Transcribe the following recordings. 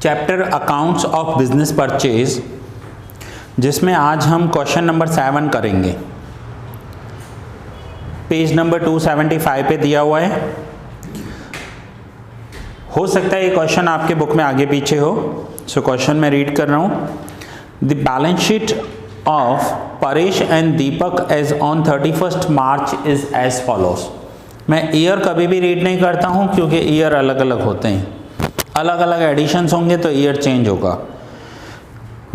Chapter accounts of business purchase, जिसमें आज हम क्वेश्चन नंबर 7 करेंगे। पेज नंबर 275 पे दिया हुआ है। हो सकता है ये क्वेश्चन आपके बुक में आगे पीछे हो, सो क्वेश्चन मैं रीड कर रहा हूँ। The balance sheet of Paresh and Deepak as on 31 March is as follows. मैं ईयर कभी भी रीड नहीं करता हूँ क्योंकि ईयर अलग अलग होते हैं, अलग अलग एडिशंस होंगे तो ईयर चेंज होगा।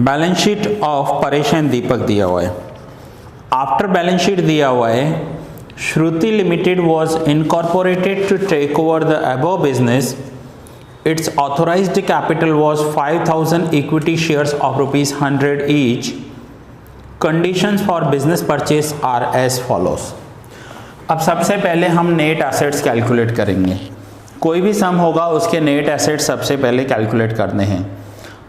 Balance sheet of Paresh and Deepak दिया हुआ है। आफ्टर बैलेंस शीट दिया हुआ है, Shruti limited was incorporated to take over the above business. Its authorised capital was 5000 equity shares of ₹100 each. Conditions for business purchase are as follows. अब सबसे पहले हम नेट एसेट्स कैलकुलेट करेंगे। कोई भी सम होगा उसके नेट एसेट्स सबसे पहले कैलकुलेट करने हैं,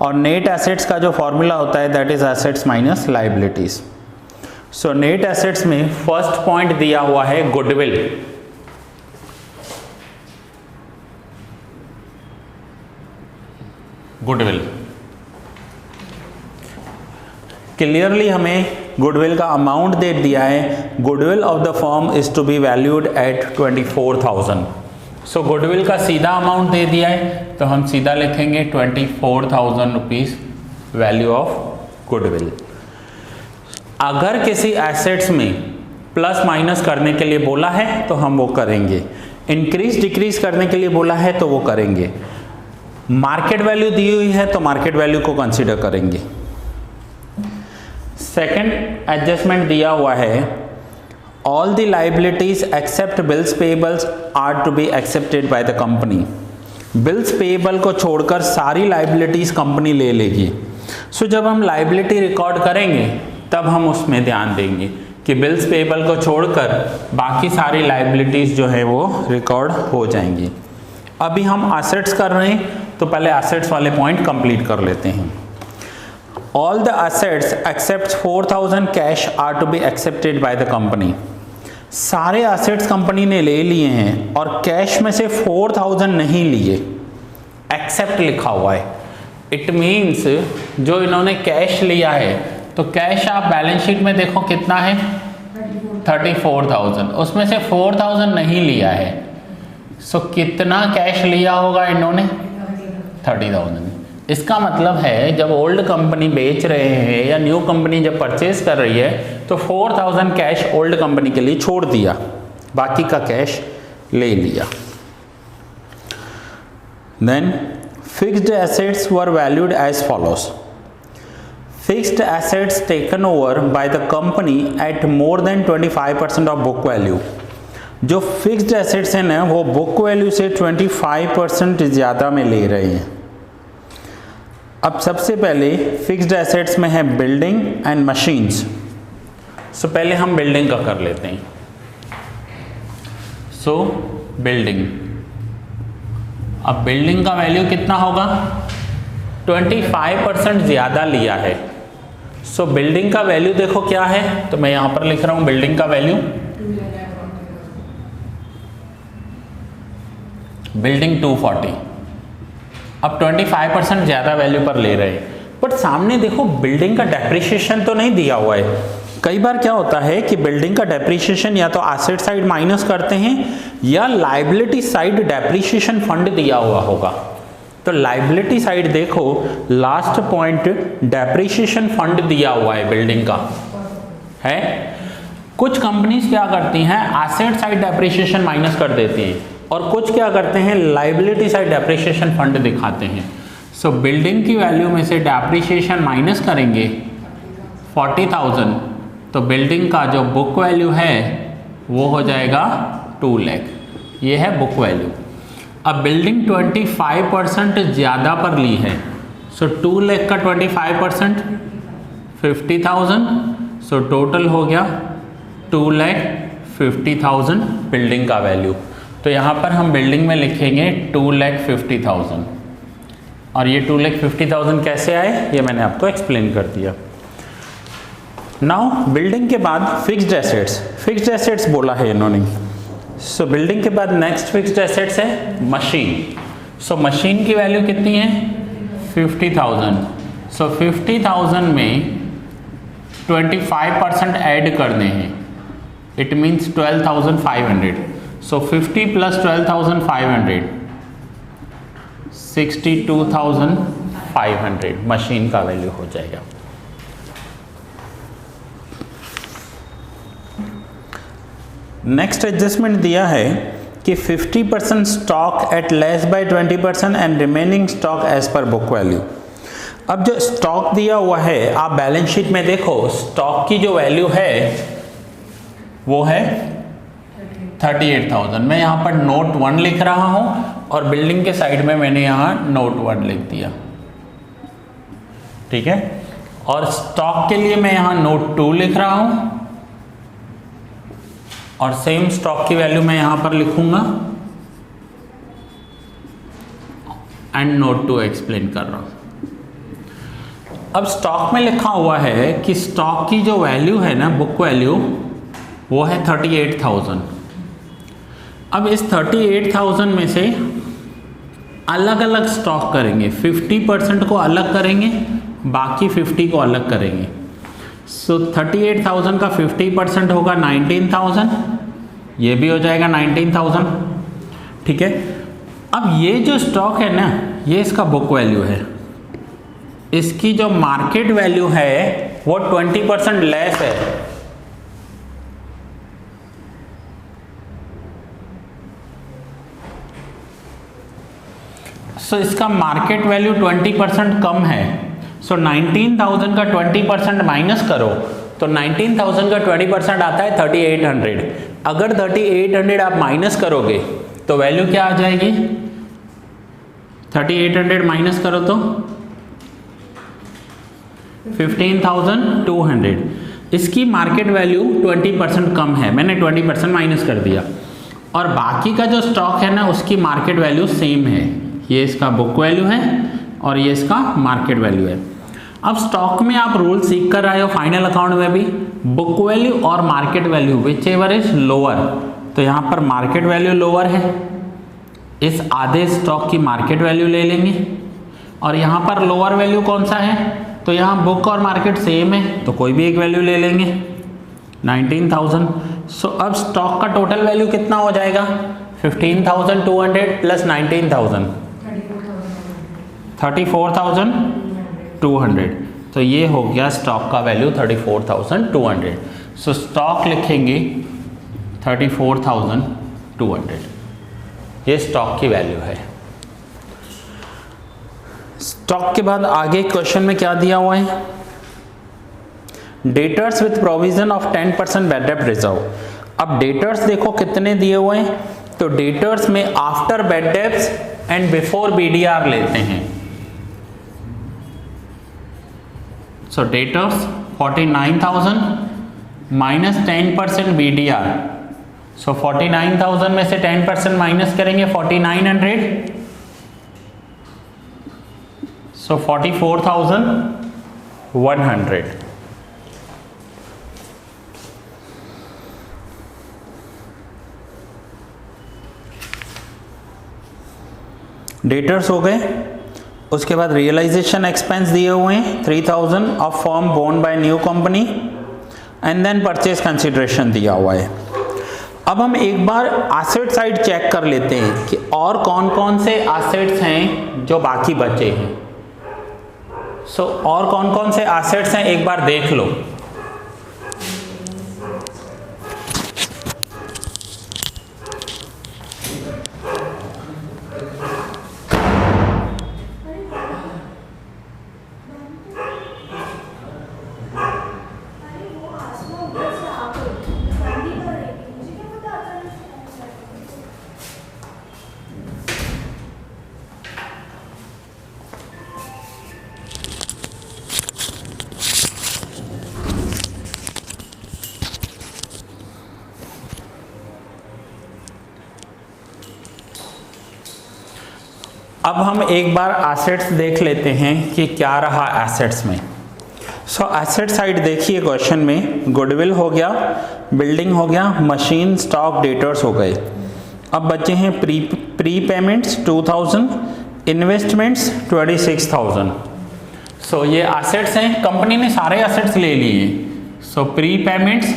और नेट एसेट्स का जो फॉर्मूला होता है that is assets minus liabilities. So net assets में फर्स्ट पॉइंट दिया हुआ है गुडविल। गुडविल क्लियरली हमें गुडविल का अमाउंट दे दिया है। Goodwill of the firm is to be valued at 24,000। So goodwill का सीधा अमाउंट दे दिया है तो हम सीधा लिखेंगे 24,000 रुपीज वैल्यू ऑफ गुडविल। अगर किसी एसेट्स में प्लस माइनस करने के लिए बोला है तो हम वो करेंगे, इंक्रीज डिक्रीज करने के लिए बोला है तो वो करेंगे, मार्केट वैल्यू दी हुई है तो मार्केट वैल्यू को कंसीडर करेंगे। सेकेंड एडजस्टमेंट दिया हुआ है, all the liabilities except bills payables are to be accepted by the company. Bills payable को छोड़कर सारी लाइबिलिटीज कंपनी ले लेगी। सो जब हम लाइबिलिटी रिकॉर्ड करेंगे तब हम उसमें ध्यान देंगे कि बिल्स पेबल को छोड़कर बाकी सारी लाइबिलिटीज जो है वो रिकॉर्ड हो जाएंगी। अभी हम एसेट्स कर रहे हैं तो पहले एसेट्स वाले पॉइंट कंप्लीट कर लेते हैं। All the assets except 4,000 cash are to be accepted by the company. सारे assets कंपनी ने ले लिए हैं और कैश में से 4,000 नहीं लिए, एक्सेप्ट लिखा हुआ है। इट मीन्स जो इन्होंने कैश लिया है तो कैश आप बैलेंस शीट में देखो कितना है 34,000, उसमें से 4,000 नहीं लिया है। सो कितना कैश लिया होगा इन्होंने 30,000। इसका मतलब है जब ओल्ड कंपनी बेच रहे हैं या न्यू कंपनी जब परचेज कर रही है तो 4,000 कैश ओल्ड कंपनी के लिए छोड़ दिया, बाकी का कैश ले लिया। Then fixed assets were valued as follows. Fixed assets taken over by the company at more than 25% of book value. जो फिक्स्ड एसेट्स हैं ना वो बुक वैल्यू से 25% ज़्यादा में ले रहे हैं। अब सबसे पहले फिक्स्ड एसेट्स में है बिल्डिंग एंड मशीन्स। सो पहले हम बिल्डिंग का कर लेते हैं। सो बिल्डिंग, अब बिल्डिंग का वैल्यू कितना होगा 25% ज़्यादा लिया है। सो बिल्डिंग का वैल्यू देखो क्या है, तो मैं यहाँ पर लिख रहा हूँ बिल्डिंग का वैल्यू, बिल्डिंग 240। अब 25% ज़्यादा वैल्यू पर ले रहे हैं, बट सामने देखो बिल्डिंग का डेप्रिसिएशन तो नहीं दिया हुआ है। कई बार क्या होता है कि बिल्डिंग का डेप्रिसिएशन या तो एसेट साइड माइनस करते हैं या लाइबिलिटी साइड डेप्रिसिएशन फंड दिया हुआ होगा। तो लाइबिलिटी साइड देखो लास्ट पॉइंट डेप्रिसिएशन फंड दिया हुआ है बिल्डिंग का है। कुछ कंपनीज क्या करती हैं एसेट साइड डेप्रिसिएशन माइनस कर देती हैं और कुछ क्या करते हैं लाइबिलिटी साइड डेप्रिसिएशन फंड दिखाते हैं। सो बिल्डिंग की वैल्यू में से डेप्रिसिएशन माइनस करेंगे 40,000 तो बिल्डिंग का जो बुक वैल्यू है वो हो जाएगा 2 लाख। ये है बुक वैल्यू। अब बिल्डिंग 25% ज़्यादा पर ली है, सो 2 लाख का 25% 50,000, सो टोटल हो गया 2,50,000 बिल्डिंग का वैल्यू। तो यहाँ पर हम बिल्डिंग में लिखेंगे 2,50,000 और ये 2,50,000 कैसे आए ये मैंने आपको एक्सप्लेन कर दिया। नाउ बिल्डिंग के बाद फिक्स्ड एसेट्स, फिक्स्ड एसेट्स बोला है इन्होंने। सो बिल्डिंग के बाद नेक्स्ट फिक्स्ड एसेट्स है मशीन। सो मशीन की वैल्यू कितनी है 50,000, सो 50,000 में 25% ऐड करने हैं, it means 12,500, so 50 plus 12,500 62,500 machine का वैल्यू हो जाएगा। नेक्स्ट एडजस्टमेंट दिया है कि 50% stock at less by 20% and remaining stock as per book value. अब जो स्टॉक दिया हुआ है, आप बैलेंस शीट में देखो, स्टॉक की जो वैल्यू है वो है 38,000। मैं यहाँ पर नोट 1 लिख रहा हूँ और बिल्डिंग के साइड में मैंने यहाँ नोट 1 लिख दिया, ठीक है। और स्टॉक के लिए मैं यहाँ नोट 2 लिख रहा हूँ और सेम स्टॉक की वैल्यू मैं यहां पर लिखूंगा एंड नोट 2 एक्सप्लेन कर रहा हूं। अब स्टॉक में लिखा हुआ है कि स्टॉक की जो वैल्यू है ना, बुक वैल्यू, वो है 38,000। अब इस 38,000 में से अलग अलग स्टॉक करेंगे, 50% को अलग करेंगे, बाकी 50 को अलग करेंगे। सो 38,000 का 50% होगा 19,000, ये भी हो जाएगा 19,000, ठीक है। अब ये जो स्टॉक है ना, ये इसका बुक वैल्यू है, इसकी जो मार्केट वैल्यू है वो 20% लेस है। सो इसका मार्केट वैल्यू 20% कम है। सो 19,000 का 20% माइनस करो तो 19,000 का 20% आता है 3,800। अगर 3,800 आप माइनस करोगे तो वैल्यू क्या आ जाएगी? 3,800 माइनस करो तो 15,200। इसकी मार्केट वैल्यू 20% कम है, मैंने 20% माइनस कर दिया। और बाकी का जो स्टॉक है ना, उसकी मार्केट वैल्यू सेम है। ये इसका बुक वैल्यू है और ये इसका मार्केट वैल्यू है। अब स्टॉक में आप रूल सीख कर रहे हो, फाइनल अकाउंट में भी बुक वैल्यू और market value which ever is lower, तो यहाँ पर मार्केट वैल्यू लोअर है, इस आधे स्टॉक की मार्केट वैल्यू ले लेंगे। और यहाँ पर लोअर वैल्यू कौन सा है, तो यहाँ बुक और मार्केट सेम है तो कोई भी एक वैल्यू ले लेंगे 19,000। सो अब स्टॉक का टोटल वैल्यू कितना हो जाएगा? 15,200 प्लस 19,000 34,200। तो ये हो गया स्टॉक का वैल्यू 34,200। सो स्टॉक लिखेंगे 34,200, ये स्टॉक की वैल्यू है। स्टॉक के बाद आगे क्वेश्चन में क्या दिया हुआ है? Debtors with provision of 10% bad डेब्ट रिजर्व। अब डेटर्स देखो कितने दिए हुए हैं, तो डेटर्स में after bad debts and before BDR लेते हैं। सो डेटर्स 49,000 माइनस 10% BDR। सो 49,000 में से 10% माइनस करेंगे 4,900, सो 44,100। डेटर्स हो गए। उसके बाद रियलाइजेशन एक्सपेंस दिए हुए हैं 3,000 of firm borne by new company and then purchase consideration दिया हुआ है। अब हम एक बार एसेट साइड चेक कर लेते हैं कि और कौन कौन से एसेट्स हैं जो बाकी बचे हैं। सो और कौन कौन से एसेट्स हैं एक बार देख लो। अब हम एक बार एसेट्स देख लेते हैं कि क्या रहा एसेट्स में। सो एसेट साइड देखिए क्वेश्चन में, गुडविल हो गया, बिल्डिंग हो गया, मशीन, स्टॉक, डेटर्स हो गए। अब बचे हैं प्री पेमेंट्स 2,000 इन्वेस्टमेंट्स 26,000। सो ये एसेट्स हैं, कंपनी ने सारे एसेट्स ले लिए। सो pre payments,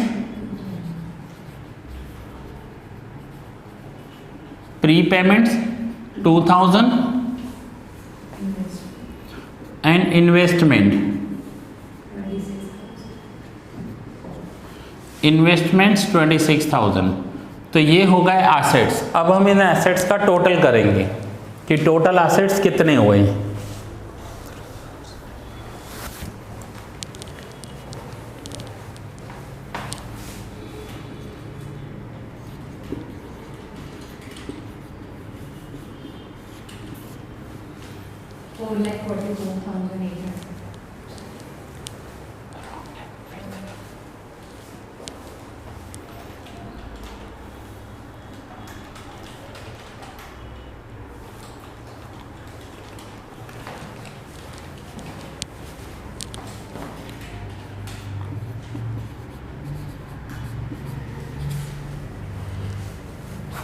pre payments 2000 and investment, investments 26,000। तो ये हो गए एसेट्स। अब हम इन एसेट्स का टोटल करेंगे कि टोटल एसेट्स कितने हुए।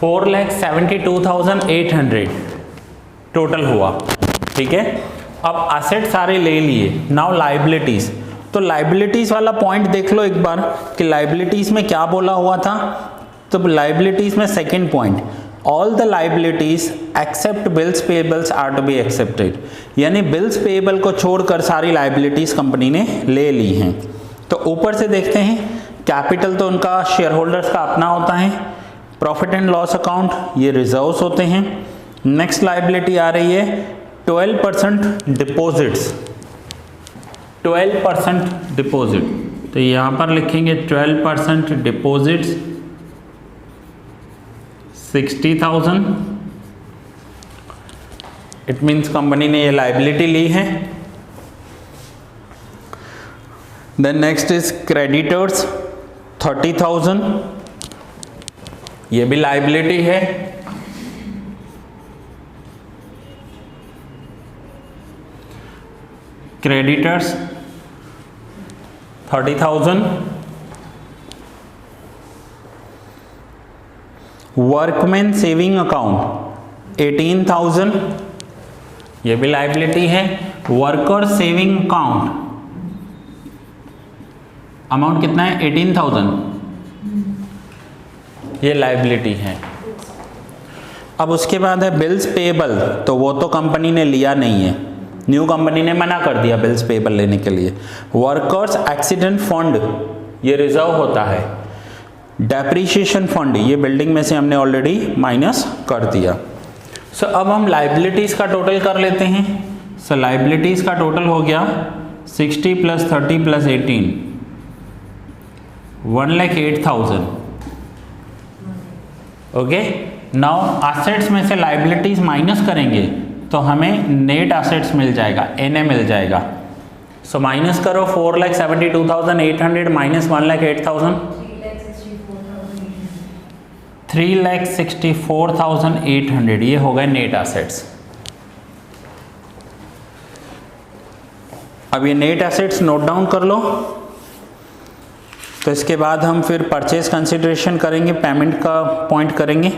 $4,72,800 टोटल हुआ। ठीक है, अब एसेट सारे ले लिए। नाउ लाइबिलिटीज, तो लाइबिलिटीज वाला पॉइंट देख लो एक बार कि लाइबिलिटीज में क्या बोला हुआ था। तो लाइबिलिटीज में second point, all the liabilities except bills payables are to be accepted, यानी बिल्स पेएबल को छोड़कर सारी लाइबिलिटीज कंपनी ने ले ली हैं। तो ऊपर से देखते हैं, कैपिटल तो उनका शेयर होल्डर्स का अपना होता है, प्रॉफिट एंड लॉस अकाउंट ये रिजर्व्स होते हैं। नेक्स्ट लाइबिलिटी आ रही है 12% डिपॉजिट्स, 12% डिपॉजिट। तो यहां पर लिखेंगे 12% डिपॉजिट्स 60,000। इट मीन्स कंपनी ने ये लाइबिलिटी ली है। देन नेक्स्ट इज क्रेडिटर्स 30,000, ये भी लाइबिलिटी है। क्रेडिटर्स 30,000। वर्कमैन सेविंग अकाउंट 18,000, ये भी लाइबिलिटी है। वर्कर सेविंग अकाउंट अमाउंट कितना है 18,000, ये लाइबिलिटी है। अब उसके बाद है बिल्स पेएबल, तो वो तो कंपनी ने लिया नहीं है, न्यू कंपनी ने मना कर दिया बिल्स पेएबल लेने के लिए। वर्कर्स एक्सीडेंट फंड ये रिजर्व होता है। डेप्रीशिएशन फंड ये बिल्डिंग में से हमने ऑलरेडी माइनस कर दिया। सो अब हम लाइबिलिटीज का टोटल कर लेते हैं। सो लाइबिलिटीज का टोटल हो गया 60 + 30 + 18 1,08,000। ओके, नाउ एसेट्स में से लाइबिलिटीज माइनस करेंगे तो हमें नेट एसेट्स मिल जाएगा, एनए मिल जाएगा। सो माइनस करो 4,72,800 माइनस 1,08,000, 3,64,800, ये हो गए नेट एसेट्स। अब ये नेट एसेट्स नोट डाउन कर लो। तो इसके बाद हम फिर परचेज कंसिडरेशन करेंगे, पेमेंट का पॉइंट करेंगे।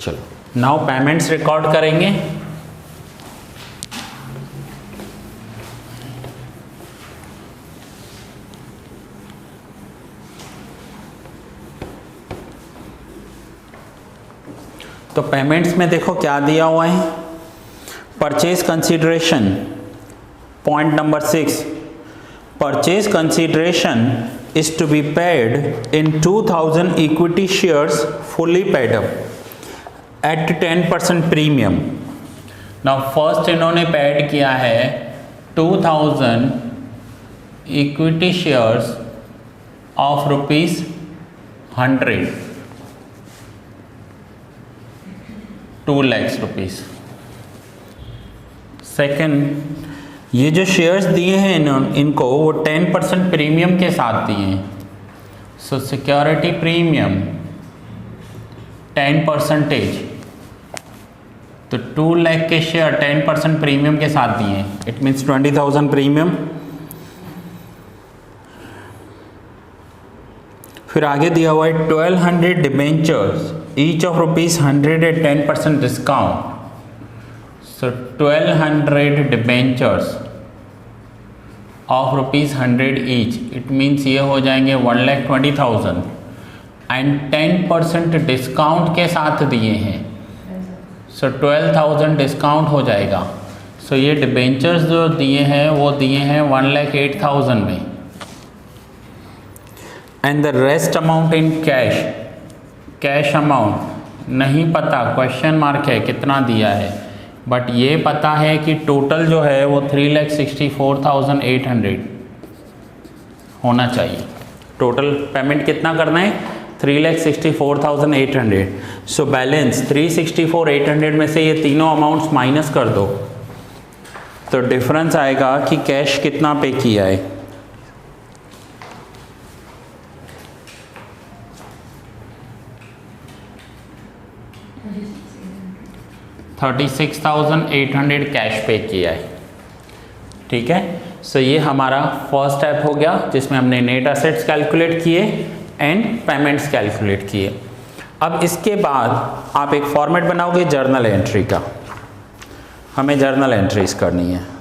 चलो नाउ पेमेंट्स रिकॉर्ड करेंगे। तो पेमेंट्स में देखो क्या दिया हुआ है, purchase consideration, point number 6, purchase consideration is to be paid in 2000 equity shares fully paid up at 10% premium. Now first इन्होंने पेड किया है 2000 equity shares of rupees 100, 2 lakhs rupees. Second, ये जो शेयर्स दिए हैं इनको वो 10% प्रीमियम के साथ दिए हैं। सो सिक्योरिटी प्रीमियम 10%, तो 2 लाख के शेयर 10% प्रीमियम के साथ दिए हैं, इट मीन्स 20,000 प्रीमियम। फिर आगे दिया हुआ है 1200 debentures each of ₹100 at 10% discount. So 1200 debentures of ₹100 each, it means ये हो जाएंगे 1,20,000 एंड 10% डिस्काउंट के साथ दिए हैं, सो 12,000 डिस्काउंट हो जाएगा। सो ये डिबेंचर्स जो दिए हैं वो दिए हैं 1,08,000 में, and the rest amount in cash, cash amount नहीं पता, क्वेश्चन मार्क है कितना दिया है, बट ये पता है कि टोटल जो है वो 3,64,800 होना चाहिए। टोटल पेमेंट कितना करना है, 3,64,800। सो बैलेंस 3,64,800 में से ये तीनों अमाउंट्स माइनस कर दो, तो डिफरेंस आएगा कि कैश कितना पे किया है। $36,800 कैश पे किया है, ठीक है। सो ये हमारा फर्स्ट स्टेप हो गया जिसमें हमने नेट एसेट्स कैलकुलेट किए एंड पेमेंट्स कैलकुलेट किए। अब इसके बाद आप एक फॉर्मेट बनाओगे जर्नल एंट्री का, हमें जर्नल एंट्रीज करनी है।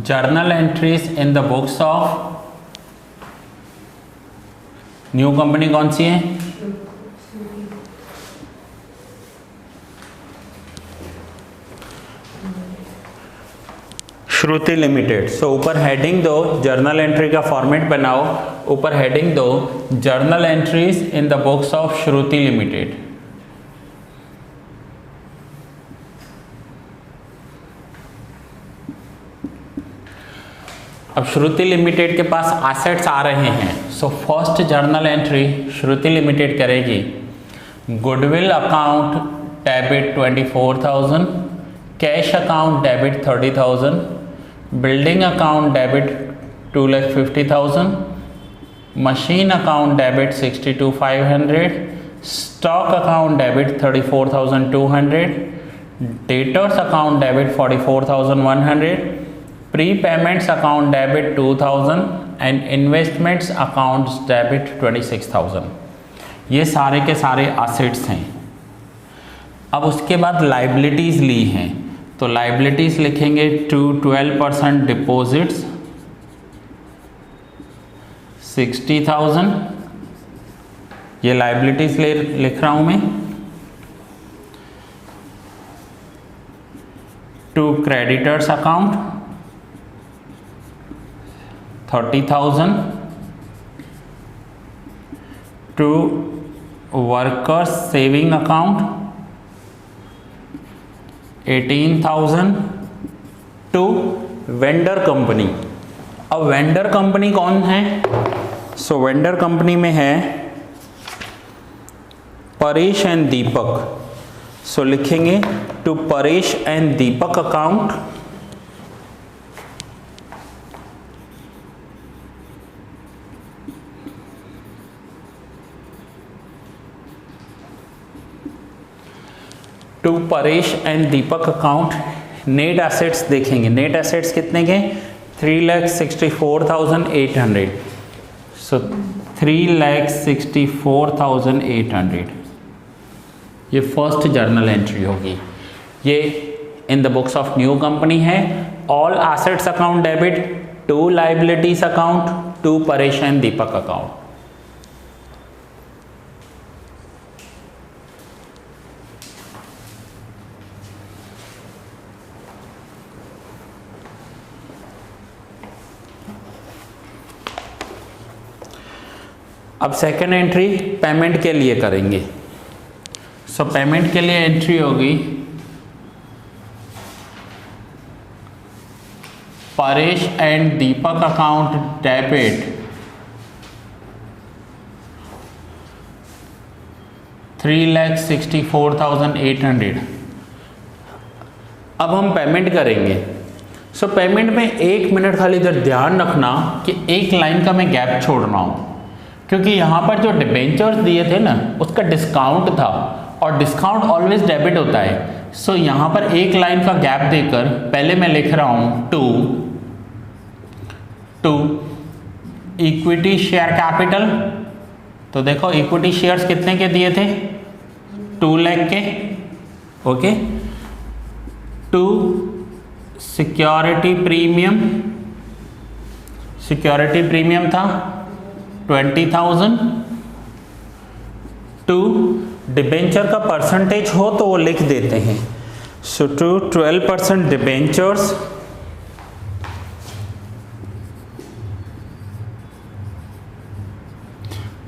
Journal entries in the books of new company कौन सी है, श्रुति लिमिटेड। सो ऊपर हेडिंग दो, जर्नल एंट्री का फॉर्मेट बनाओ, ऊपर हेडिंग दो journal entries in the books of Shruti limited. अब श्रुति लिमिटेड के पास एसेट्स आ रहे हैं, so first journal entry Shruti limited करेगी, goodwill account debit 24,000, cash account debit 30,000, building account debit 2,50,000, machine account debit 62,500, stock account debit 34,200, debtors account debit 44,100, prepayments account debit 2,000 and investments accounts debit 26,000। ये सारे के सारे assets हैं। अब उसके बाद liabilities ली हैं, तो लाइबिलिटीज़ लिखेंगे टू 12% डिपॉजिट्स 60,000, ये लाइबिलिटीज़ लिख रहा हूँ मैं। To creditors account 30,000, to workers saving account 18,000, to vendor company. अब वेंडर कंपनी कौन है, सो वेंडर कंपनी में है परेश एंड दीपक, सो लिखेंगे to Paresh and Deepak account to Paresh and Deepak account. Net assets देखेंगे, नेट एसेट्स कितने के 3,64,800, सो 3,64,800 ये फर्स्ट जर्नल एंट्री होगी। ये in the books of new company है। All assets account debit, to liabilities account, to Paresh and Deepak account. अब second entry payment के लिए करेंगे। सो पेमेंट के लिए एंट्री होगी Paresh and Deepak account debit 3,64,800। अब हम पेमेंट करेंगे। सो पेमेंट में 1 मिनट खाली इधर ध्यान रखना कि एक लाइन का मैं गैप छोड़ रहा हूँ, क्योंकि यहाँ पर जो डिबेंचर्स दिए थे ना उसका डिस्काउंट था और डिस्काउंट ऑलवेज डेबिट होता है। सो यहाँ पर एक लाइन का गैप देकर पहले मैं लिख रहा हूँ टू इक्विटी शेयर कैपिटल। तो देखो इक्विटी शेयर्स कितने के दिए थे 2 लाख के, okay. To security premium, security premium था 20,000। टू डिबेंचर का परसेंटेज हो तो वो लिख देते हैं, सो टू 12% डिबेंचर्स।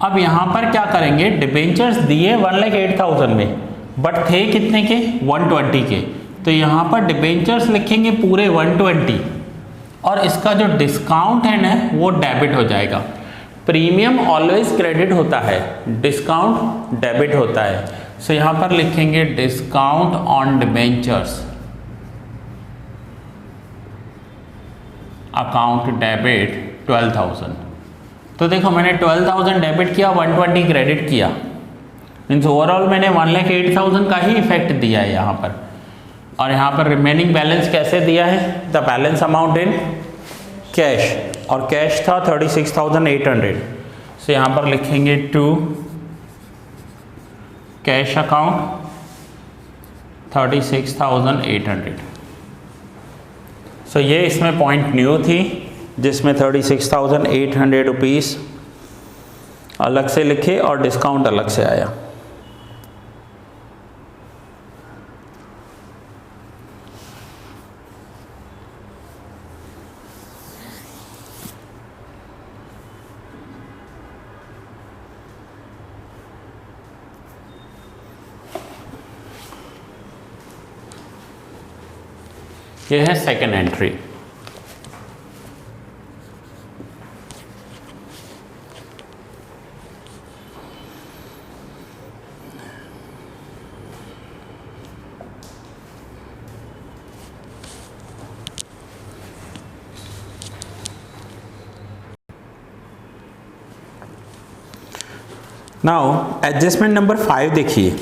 अब यहां पर क्या करेंगे, डिबेंचर्स दिए 1,08,000 में, बट थे कितने के 120 के, तो यहां पर डिबेंचर्स लिखेंगे पूरे 120 और इसका जो डिस्काउंट है ना वो डेबिट हो जाएगा। प्रीमियम ऑलवेज क्रेडिट होता है, डिस्काउंट डेबिट होता है। सो यहां पर लिखेंगे discount on debentures account debit 12,000। तो देखो मैंने 12,000 डेबिट किया, 120 क्रेडिट किया, मीन्स ओवरऑल मैंने 1,08,000 का ही इफेक्ट दिया है यहाँ पर। और यहाँ पर रिमेनिंग बैलेंस कैसे दिया है, the balance amount in cash, और कैश था 36,800। सो यहाँ पर लिखेंगे टू कैश अकाउंट 36,800। सो ये इसमें पॉइंट न्यू थी जिसमें 36,800 रुपीज़ अलग से लिखे और डिस्काउंट अलग से आया। यह है second entry. Now adjustment number 5 देखिए,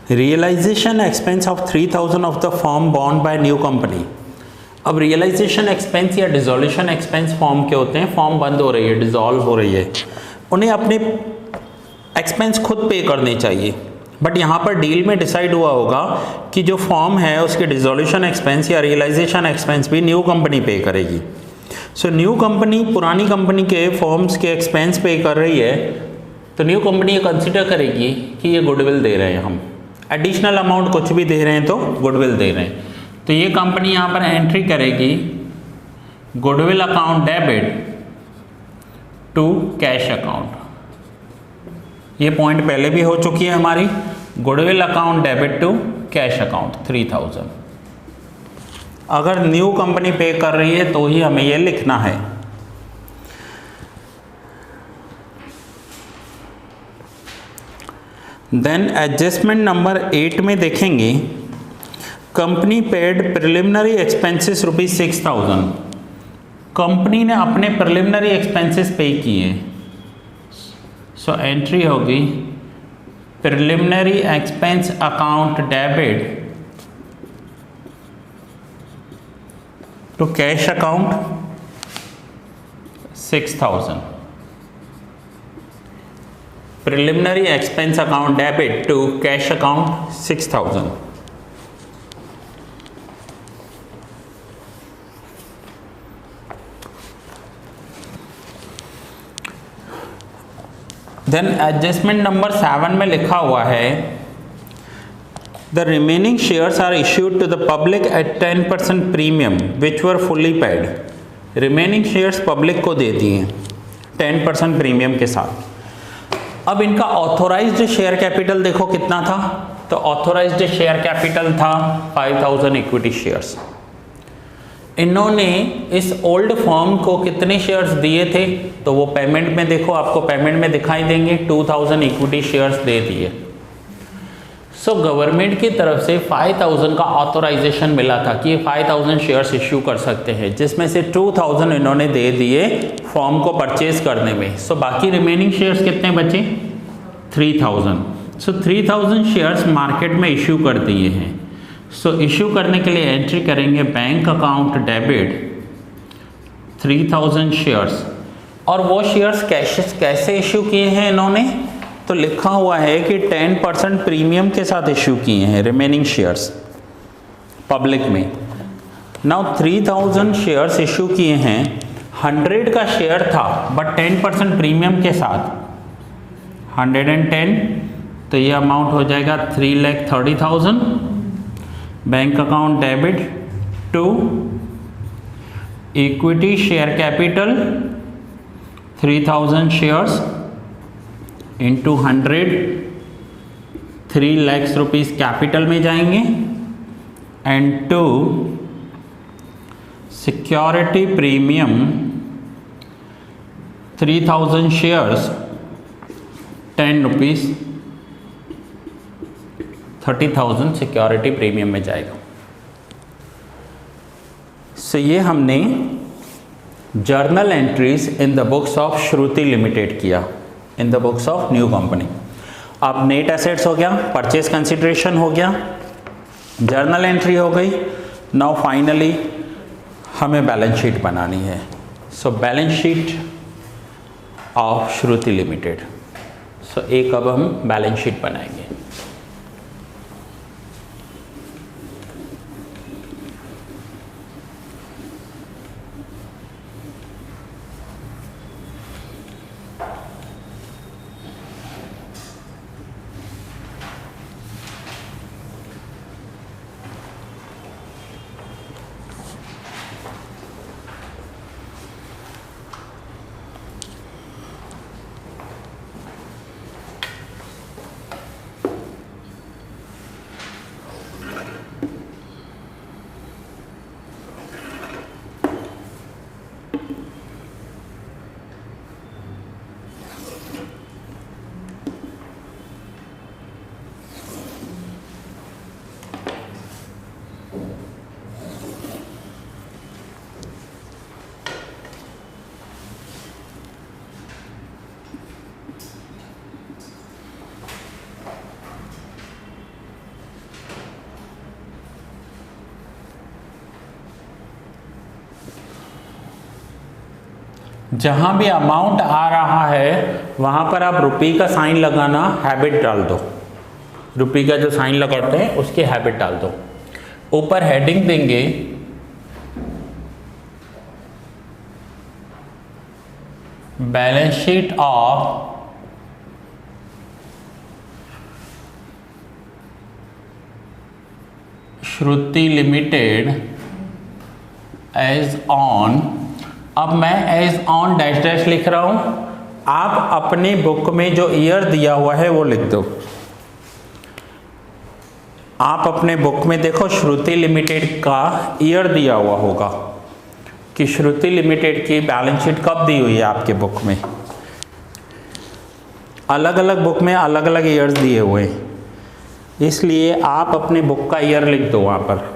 realisation expense of 3,000 of the firm बॉन्ड बाय न्यू कंपनी। अब रियलाइजेशन एक्सपेंस या डिसोल्यूशन एक्सपेंस फॉर्म के होते हैं, फॉर्म बंद हो रही है, डिसॉल्व हो रही है, उन्हें अपने एक्सपेंस खुद पे करने चाहिए। बट यहाँ पर डील में डिसाइड हुआ होगा कि जो फॉर्म है उसके डिसोल्यूशन एक्सपेंस या रियलाइजेशन एक्सपेंस भी न्यू कंपनी पे करेगी। सो न्यू कंपनी पुरानी कंपनी के फॉर्म्स के एक्सपेंस पे कर रही है, तो न्यू कंपनी ये कंसिडर करेगी कि ये गुडविल दे रहे हैं, हम एडिशनल अमाउंट कुछ भी दे रहे हैं तो गुडविल दे रहे हैं, तो ये कंपनी यहाँ पर एंट्री करेगी goodwill account debit to cash account. ये पॉइंट पहले भी हो चुकी है हमारी, goodwill account debit to cash account 3,000। अगर न्यू कंपनी पे कर रही है तो ही हमें ये लिखना है। देन एडजस्टमेंट नंबर 8 में देखेंगे, company paid preliminary expenses ₹6,000। Company ने अपने प्रिलिमिनरी एक्सपेंसेस पे किए, सो एंट्री होगी preliminary expense account debit to cash account 6,000। Preliminary expense account debit to cash account 6,000। Then adjustment number 7 में लिखा हुआ है, the remaining shares are issued to the public at 10% premium which were fully paid. Remaining shares public को दे दिए 10% premium के साथ। अब इनका ऑथोराइज्ड शेयर कैपिटल देखो कितना था, तो ऑथोराइज्ड शेयर कैपिटल था 5,000 इक्विटी शेयर्स। इन्होंने इस ओल्ड फर्म को कितने शेयर्स दिए थे, तो वो पेमेंट में देखो, आपको पेमेंट में दिखाई देंगे 2,000 इक्विटी शेयर्स दे दिए। सो गवर्नमेंट की तरफ से 5,000 का ऑथोराइजेशन मिला था कि ये 5,000 शेयर्स इश्यू कर सकते हैं, जिसमें से 2,000 इन्होंने दे दिए फॉर्म को परचेज करने में। सो बाकी रिमेनिंग शेयर्स कितने बचे, 3,000। सो 3,000 शेयर्स मार्केट में इश्यू कर दिए हैं। सो इश्यू करने के लिए एंट्री करेंगे बैंक अकाउंट डेबिट 3,000 शेयर्स। और वो शेयर्स कैसे इश्यू किए हैं इन्होंने, तो लिखा हुआ है कि 10% प्रीमियम के साथ इश्यू किए हैं रिमेनिंग शेयर्स पब्लिक में। नाउ 3,000 शेयर्स इश्यू किए हैं, 100 का शेयर था बट 10% प्रीमियम के साथ 110, तो ये अमाउंट हो जाएगा 3,30,000। Bank account debit to equity share capital 3,000 shares into 100, 3 lakh rupees capital में जाएंगे, and to security premium 3,000 shares 10 rupees 30,000 security premium में जाएगा। सो ये हमने journal entries in the books of Shruti limited किया, in the books of new company. अब net assets हो गया, परचेज कंसिडरेशन हो गया, जर्नल एंट्री हो गई। नाउ फाइनली हमें बैलेंस शीट बनानी है। So balance sheet of Shruti limited. So एक अब हम बैलेंस शीट बनाएंगे। जहां भी अमाउंट आ रहा है वहां पर आप रुपये का साइन लगाना हैबिट डाल दो, रुपये का जो साइन लगाते हैं उसकी हैबिट डाल दो। ऊपर हेडिंग देंगे balance sheet of Shruti limited as on. अब मैं एज ऑन डैश डैश लिख रहा हूं, आप अपने बुक में जो ईयर दिया हुआ है वो लिख दो। आप अपने बुक में देखो श्रुति लिमिटेड का ईयर दिया हुआ होगा कि श्रुति लिमिटेड की बैलेंस शीट कब दी हुई है आपके बुक में। अलग अलग बुक में अलग अलग ईयर्स दिए हुए हैं, इसलिए आप अपने बुक का ईयर लिख दो वहाँ पर।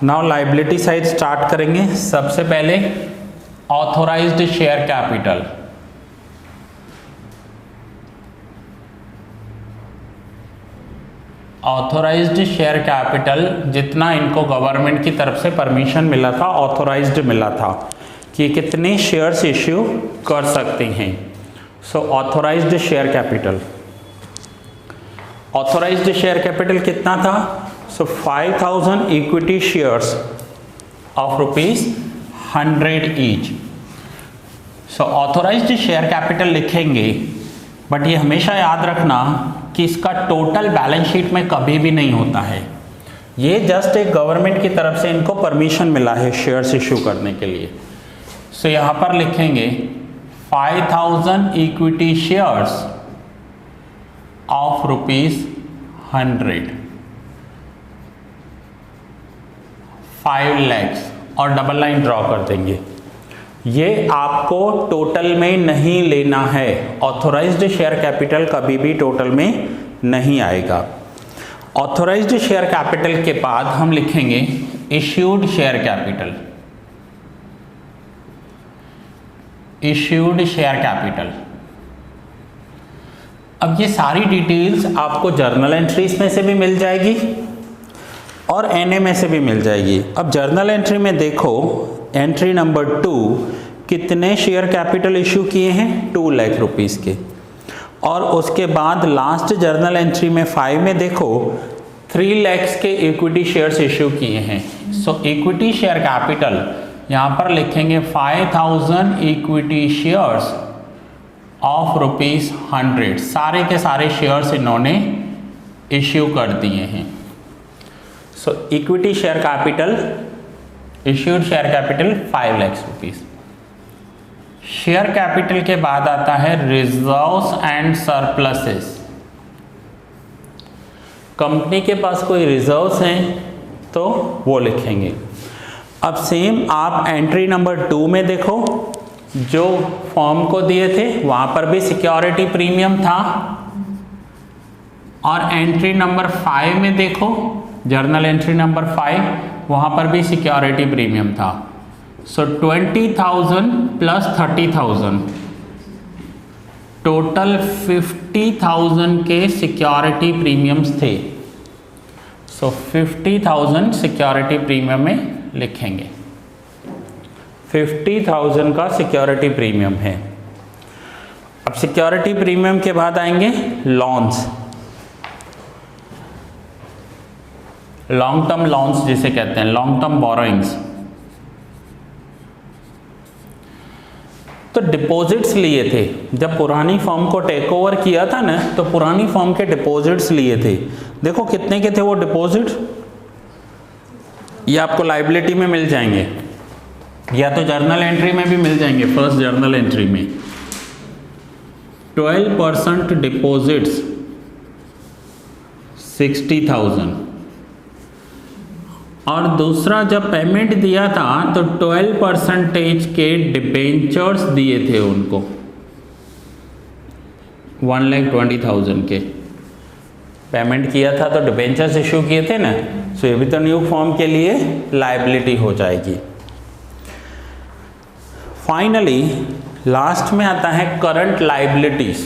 नाउ लाइबिलिटी साइड स्टार्ट करेंगे। सबसे पहले authorised share capital. Authorised share capital जितना इनको गवर्नमेंट की तरफ से परमिशन मिला था, ऑथोराइज्ड मिला था कि कितने शेयर्स इश्यू कर सकते हैं। So authorised share capital, authorised share capital कितना था? So 5000 equity shares of ₹100 each. So authorised share capital लिखेंगे, बट ये हमेशा याद रखना कि इसका टोटल बैलेंस शीट में कभी भी नहीं होता है। ये जस्ट एक गवर्नमेंट की तरफ से इनको परमिशन मिला है शेयर्स इश्यू करने के लिए। सो यहाँ पर लिखेंगे 5000 इक्विटी शेयर्स ऑफ ₹100, 5 lakhs और डबल लाइन ड्रॉ कर देंगे। ये आपको टोटल में नहीं लेना है, ऑथोराइज्ड शेयर कैपिटल कभी भी टोटल में नहीं आएगा। ऑथोराइज्ड शेयर कैपिटल के बाद हम लिखेंगे issued share capital, issued share capital. अब ये सारी डिटेल्स आपको जर्नल एंट्रीज में से भी मिल जाएगी और एनए में से भी मिल जाएगी। अब जर्नल एंट्री में देखो, एंट्री नंबर 2 कितने शेयर कैपिटल इशू किए हैं? 2 लाख रुपीस के। और उसके बाद लास्ट जर्नल एंट्री में 5 में देखो 3 lakhs के इक्विटी शेयर्स इशू किए हैं। सो इक्विटी शेयर कैपिटल यहाँ पर लिखेंगे 5000 इक्विटी शेयर्स ऑफ ₹100। सारे के सारे शेयर्स इन्होंने इश्यू कर दिए हैं। So equity share capital, issued share capital 5 lakhs rupees. Share capital के बाद आता है रिजर्व्स एंड सरप्लसेस। कंपनी के पास कोई रिजर्व्स हैं तो वो लिखेंगे। अब सेम आप एंट्री नंबर 2 में देखो, जो फॉर्म को दिए थे वहां पर भी सिक्योरिटी प्रीमियम था, और एंट्री नंबर 5 में देखो, जर्नल एंट्री नंबर 5, वहां पर भी सिक्योरिटी प्रीमियम था। सो 20,000 प्लस 30,000, टोटल 50,000 के सिक्योरिटी प्रीमियम्स थे। सो 50,000 सिक्योरिटी प्रीमियम में लिखेंगे, 50,000 का सिक्योरिटी प्रीमियम है। अब सिक्योरिटी प्रीमियम के बाद आएंगे लॉन्स, लॉन्ग टर्म लॉन्स जिसे कहते हैं, लॉन्ग टर्म बोरोइंग्स। तो डिपॉजिट्स लिए थे, जब पुरानी फर्म को टेक ओवर किया था ना, तो पुरानी फर्म के डिपॉजिट्स लिए थे। देखो कितने के थे वो डिपॉजिट, ये आपको लाइबिलिटी में मिल जाएंगे या तो जर्नल एंट्री में भी मिल जाएंगे। फर्स्ट जर्नल एंट्री में 12% डिपॉजिट्स 60,000, और दूसरा जब पेमेंट दिया था तो 12% के डिबेंचर्स दिए थे उनको, 1,20,000 के पेमेंट किया था, तो डिबेंचर्स इशू किए थे ना। सो ये भी तो न्यू फॉर्म के लिए लायबिलिटी हो जाएगी। फाइनली लास्ट में आता है करंट लायबिलिटीज।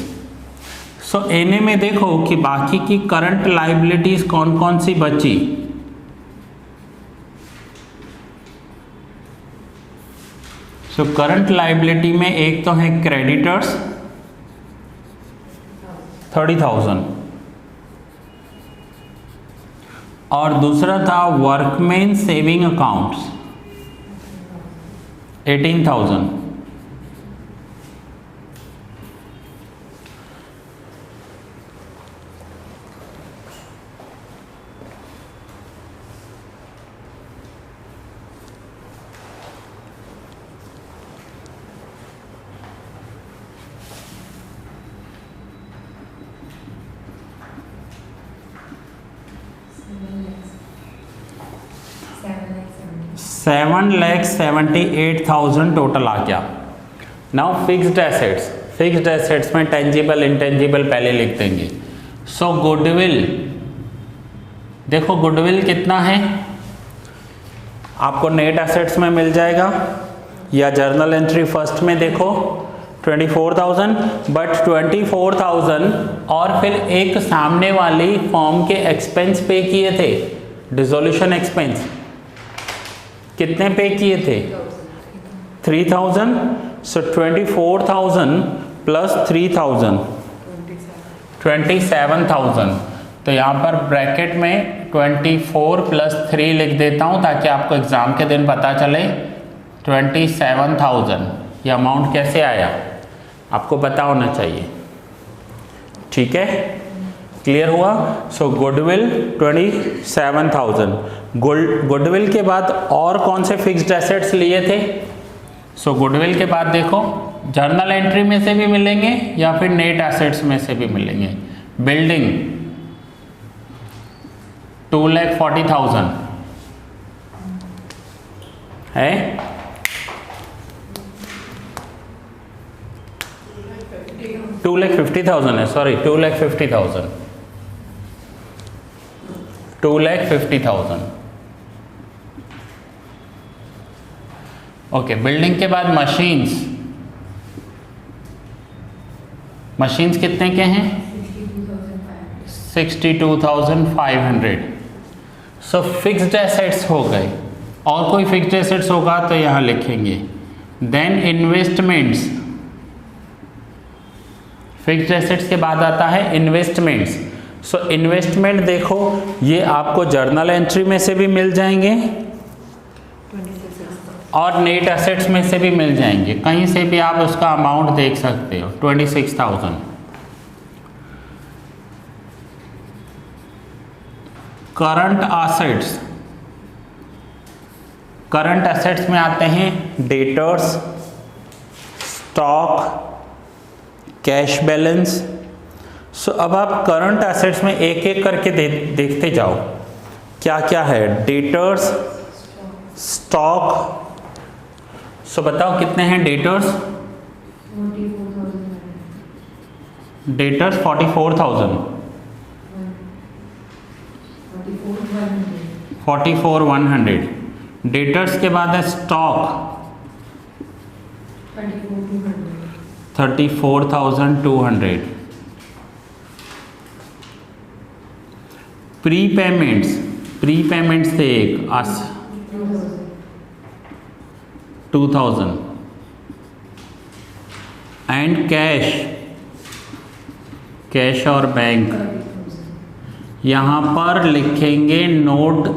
सो एनए में देखो कि बाकी की करंट लायबिलिटीज कौन कौन सी बची। सो करंट लायबिलिटी में एक तो है क्रेडिटर्स 30,000, और दूसरा था वर्कमैन सेविंग अकाउंट्स 18,000, 7,78,000 टोटल आ गया। Now fixed assets, fixed assets में टेंजिबल इंटेंजिबल पहले लिख देंगे। सो गुडविल, देखो गुडविल कितना है आपको नेट एसेट्स में मिल जाएगा, या जर्नल एंट्री फर्स्ट में देखो 24,000, बट 24,000 और फिर एक सामने वाली फॉर्म के एक्सपेंस पे किए थे, डिसोल्यूशन एक्सपेंस कितने पे किए थे 3,000। सो 24,000 प्लस 3,000 27,000। तो यहाँ पर ब्रैकेट में 24 प्लस 3 लिख देता हूँ ताकि आपको एग्जाम के दिन पता चले 27,000। ये अमाउंट कैसे आया आपको पता होना चाहिए, ठीक है, क्लियर हुआ। सो गुडविल 27,000। गुडविल के बाद और कौन से फिक्स्ड एसेट्स लिए थे? सो गुडविल के बाद देखो जर्नल एंट्री में से भी मिलेंगे या फिर नेट एसेट्स में से भी मिलेंगे। बिल्डिंग 2,40,000 है, 2,50,000 है, सॉरी 2,50,000, 2,50,000। ओके, बिल्डिंग के बाद मशीन्स, मशीन्स कितने के हैं 62,500। सो फिक्स्ड एसेट्स हो गए, और कोई फिक्स्ड एसेट्स होगा तो यहाँ लिखेंगे। देन इन्वेस्टमेंट्स, फिक्स्ड एसेट्स के बाद आता है इन्वेस्टमेंट्स। सो इन्वेस्टमेंट देखो ये आपको जर्नल एंट्री में से भी मिल जाएंगे और नेट एसेट्स में से भी मिल जाएंगे, कहीं से भी आप उसका अमाउंट देख सकते हो 26,000। करंट एसेट्स, करंट एसेट्स में आते हैं डेटर्स, स्टॉक, कैश बैलेंस। सो अब आप करंट एसेट्स में एक एक करके देखते जाओ क्या क्या है। डेटर्स, स्टॉक, सो बताओ कितने हैं डेटर्स? 44,000, 44,100। डेटर्स के बाद है स्टॉक 34,200। प्रीपेमेंट्स, प्रीपेमेंट्स थे एक 2,000। एंड कैश, कैश और बैंक, यहाँ पर लिखेंगे नोट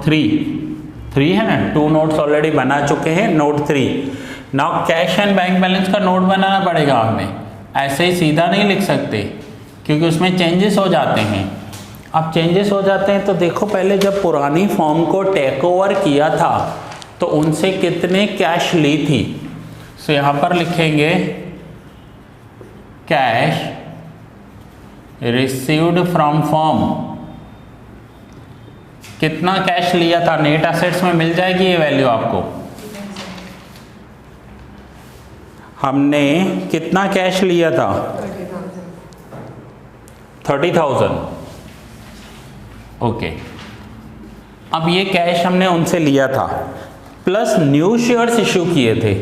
3 है ना, 2 नोट्स ऑलरेडी बना चुके हैं, note 3। Now cash and bank balance का नोट बनाना पड़ेगा हमें, ऐसे ही सीधा नहीं लिख सकते क्योंकि उसमें चेंजेस हो जाते हैं। अब चेंजेस हो जाते हैं तो देखो पहले जब पुरानी फॉर्म को टेक ओवर किया था तो उनसे कितने कैश ली थी। सो यहाँ पर लिखेंगे कैश रिसीव्ड फ्रॉम फॉर्म, कितना कैश लिया था, नेट एसेट्स में मिल जाएगी ये वैल्यू आपको। हमने कितना कैश लिया था 30,000। ओके, अब ये कैश हमने उनसे लिया था प्लस न्यू शेयर्स इश्यू किए थे।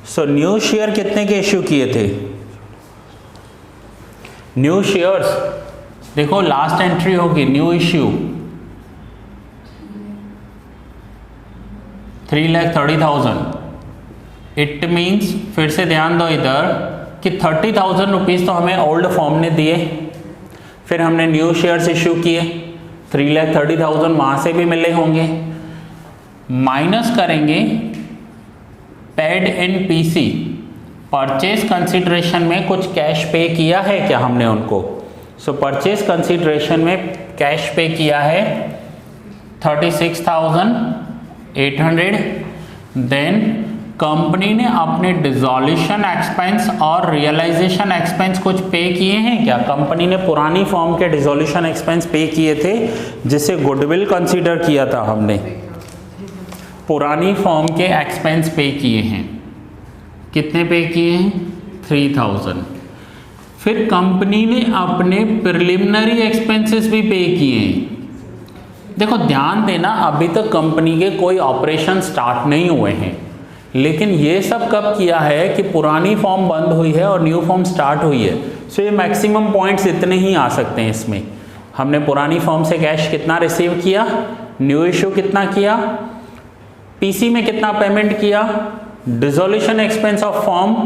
सो न्यू शेयर कितने के इश्यू किए थे? न्यू शेयर्स देखो लास्ट एंट्री होगी न्यू इश्यू 3,30,000। इट मीन्स, फिर से ध्यान दो इधर कि 30,000 रुपीज़ तो हमें ओल्ड फॉर्म ने दिए, फिर हमने न्यू शेयर्स इश्यू किए 3,30,000 वहाँ से भी मिले होंगे, माइनस करेंगे paid in PC, purchase consideration में कुछ कैश पे किया है क्या हमने उनको। सो परचेज कंसिडरेशन में कैश पे किया है 36,800। देन कंपनी ने अपने डिसॉल्यूशन एक्सपेंस और रियलाइजेशन एक्सपेंस कुछ पे किए हैं क्या? कंपनी ने पुरानी फॉर्म के डिसॉल्यूशन एक्सपेंस पे किए थे जिसे गुडविल कंसीडर किया था हमने, पुरानी फॉर्म के एक्सपेंस पे किए हैं। कितने पे किए हैं? 3000। फिर कंपनी ने अपने प्रिलिमिनरी एक्सपेंसेस भी पे किए हैं। देखो ध्यान देना, अभी तक कंपनी के कोई ऑपरेशन स्टार्ट नहीं हुए हैं, लेकिन ये सब कब किया है कि पुरानी फॉर्म बंद हुई है और न्यू फॉर्म स्टार्ट हुई है। सो ये मैक्सिमम पॉइंट्स इतने ही आ सकते हैं इसमें। हमने पुरानी फॉर्म से कैश कितना रिसीव किया, न्यू इश्यू कितना किया, पीसी में कितना पेमेंट किया, डिसोल्यूशन एक्सपेंस ऑफ फॉर्म,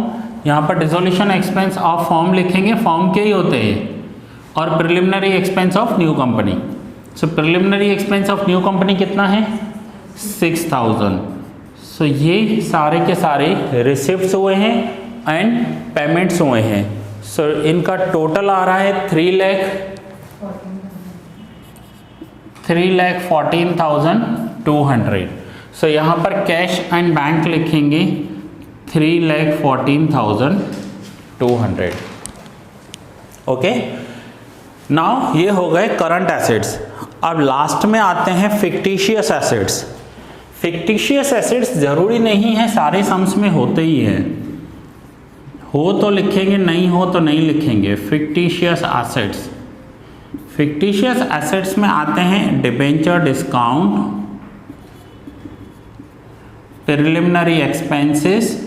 यहाँ पर डिसोल्यूशन एक्सपेंस ऑफ फॉर्म लिखेंगे, फॉर्म के ही होते हैं, और preliminary expense of new company. So preliminary expense of new company कितना है? 6000। सो ये सारे के सारे रिसिप्ट्स हुए हैं एंड पेमेंट्स हुए हैं। सो इनका टोटल आ रहा है 3,14,200। सो यहाँ पर कैश एंड बैंक लिखेंगे 3,14,200। ओके, नाउ ये हो गए करंट एसेट्स। अब लास्ट में आते हैं फिक्टिशियस एसेट्स। फिक्टिशियस एसेट्स जरूरी नहीं है सारे सम्स में होते ही है, हो तो लिखेंगे, नहीं हो तो नहीं लिखेंगे। फिक्टिशियस एसेट्स, फिक्टिशियस एसेट्स में आते हैं डिबेंचर डिस्काउंट, प्रिलिमिनरी एक्सपेंसेस।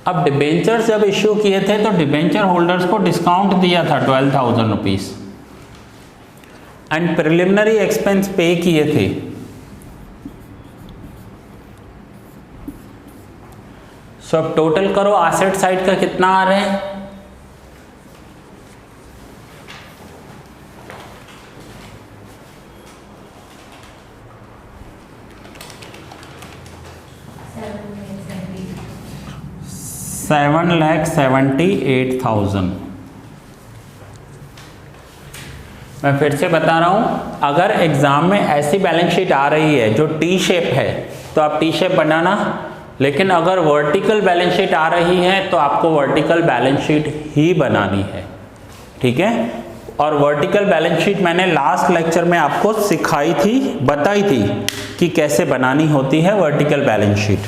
अब डिबेंचर जब इश्यू किए थे तो डिबेंचर होल्डर्स को डिस्काउंट दिया था 12,000 रुपीज एंड प्रिलिमिनरी एक्सपेंस पे किए थे। सो अब टोटल करो, एसेट साइड का कितना आ रहा है? $7,78,000। मैं फिर से बता रहा हूँ, अगर एग्जाम में ऐसी बैलेंस शीट आ रही है जो टी शेप है तो आप टी शेप बनाना, लेकिन अगर वर्टिकल बैलेंस शीट आ रही है तो आपको वर्टिकल बैलेंस शीट ही बनानी है, ठीक है। और वर्टिकल बैलेंस शीट मैंने लास्ट लेक्चर में आपको सिखाई थी, बताई थी कि कैसे बनानी होती है वर्टिकल बैलेंस शीट।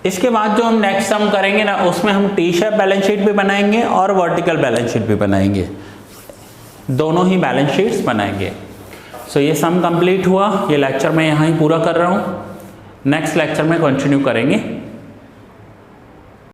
इसके बाद जो हम नेक्स्ट सम करेंगे ना, उसमें हम टी शेप बैलेंस शीट भी बनाएंगे और वर्टिकल बैलेंस शीट भी बनाएंगे, दोनों ही बैलेंस शीट्स बनाएंगे। सो ये सम कंप्लीट हुआ, ये लेक्चर मैं यहाँ ही पूरा कर रहा हूँ। नेक्स्ट लेक्चर में कंटिन्यू करेंगे।